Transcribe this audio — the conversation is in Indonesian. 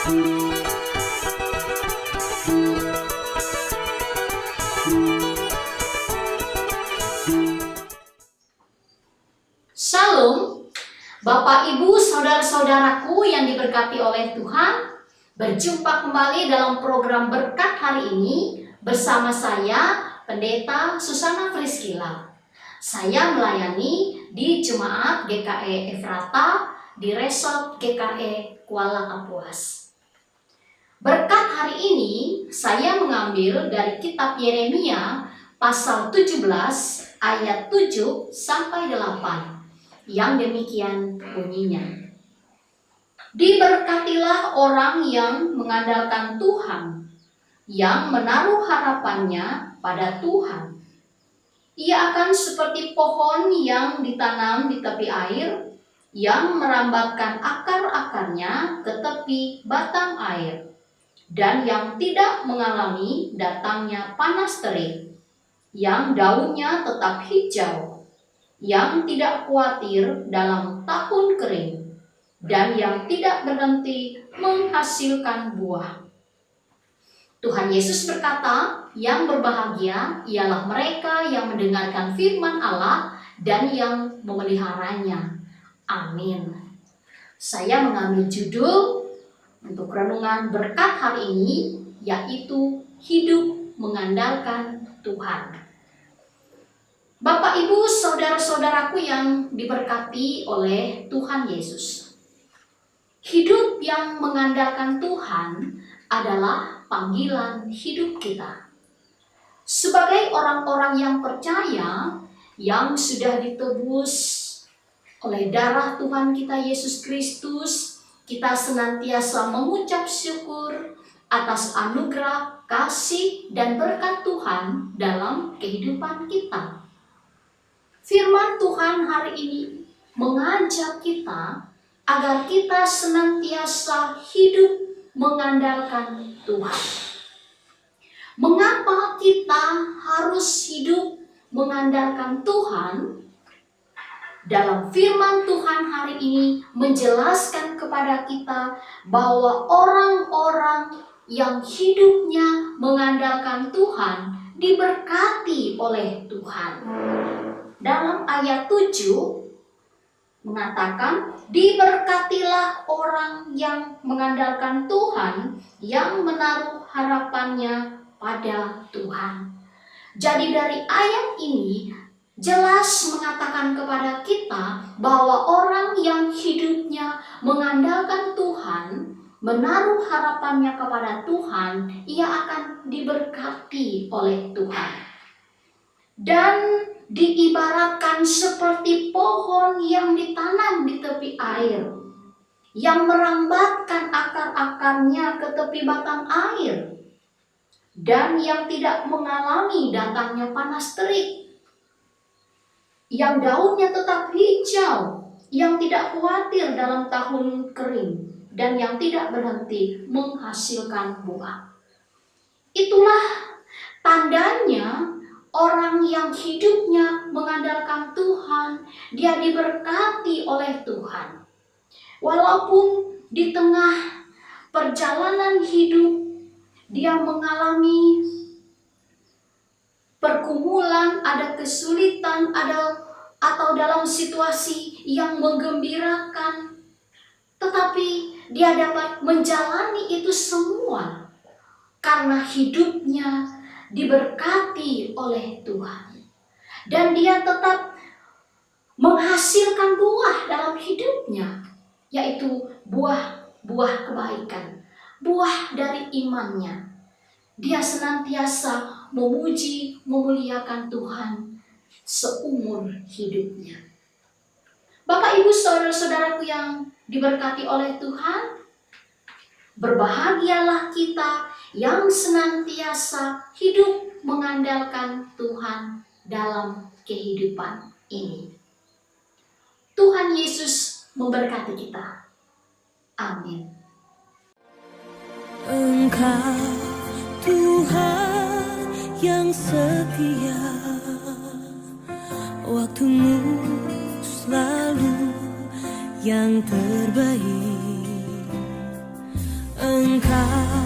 Shalom, Bapak Ibu Saudara-saudaraku yang diberkati oleh Tuhan. Berjumpa kembali dalam program berkat hari ini bersama saya, Pendeta Susana Friskila. Saya melayani di Jemaat GKE Efrata di Resort GKE Kuala Kapuas. Berkat hari ini saya mengambil dari kitab Yeremia pasal 17 ayat 7 sampai 8. Yang demikian bunyinya. Diberkatilah orang yang mengandalkan Tuhan, yang menaruh harapannya pada Tuhan. Ia akan seperti pohon yang ditanam di tepi air, yang merambatkan akar-akarnya ke tepi batang air, dan yang tidak mengalami datangnya panas terik, yang daunnya tetap hijau, yang tidak khawatir dalam tahun kering, dan yang tidak berhenti menghasilkan buah. Tuhan Yesus berkata, yang berbahagia ialah mereka yang mendengarkan firman Allah dan yang memeliharanya. Amin. Saya mengambil judul untuk renungan berkat hari ini, yaitu hidup mengandalkan Tuhan. Bapak, Ibu, saudara-saudaraku yang diberkati oleh Tuhan Yesus. Hidup yang mengandalkan Tuhan adalah panggilan hidup kita. Sebagai orang-orang yang percaya, yang sudah ditebus oleh darah Tuhan kita Yesus Kristus, kita senantiasa mengucap syukur atas anugerah, kasih, dan berkat Tuhan dalam kehidupan kita. Firman Tuhan hari ini mengajak kita agar kita senantiasa hidup mengandalkan Tuhan. Mengapa kita harus hidup mengandalkan Tuhan? Dalam firman Tuhan hari ini menjelaskan kepada kita bahwa orang-orang yang hidupnya mengandalkan Tuhan diberkati oleh Tuhan. Dalam ayat 7 mengatakan, diberkatilah orang yang mengandalkan Tuhan, yang menaruh harapannya pada Tuhan. Jadi dari ayat ini jelas mengatakan kepada kita bahwa orang yang hidupnya mengandalkan Tuhan, menaruh harapannya kepada Tuhan, ia akan diberkati oleh Tuhan. Dan diibaratkan seperti pohon yang ditanam di tepi air, yang merambatkan akar-akarnya ke tepi batang air, dan yang tidak mengalami datangnya panas terik, yang daunnya tetap hijau, yang tidak khawatir dalam tahun kering, dan yang tidak berhenti menghasilkan buah. Itulah tandanya orang yang hidupnya mengandalkan Tuhan, dia diberkati oleh Tuhan. Walaupun di tengah perjalanan hidup dia mengalami pergumulan, ada kesulitan, atau dalam situasi yang menggembirakan, tetapi dia dapat menjalani itu semua karena hidupnya diberkati oleh Tuhan, dan dia tetap menghasilkan buah dalam hidupnya, yaitu buah-buah kebaikan, buah dari imannya. Dia senantiasa memuji, memuliakan Tuhan seumur hidupnya. Bapak, Ibu, saudara-saudaraku yang diberkati oleh Tuhan, berbahagialah kita yang senantiasa hidup mengandalkan Tuhan dalam kehidupan ini. Tuhan Yesus memberkati kita. Amin. Engkau Tuhan yang setia, waktumu selalu yang terbaik. Engkau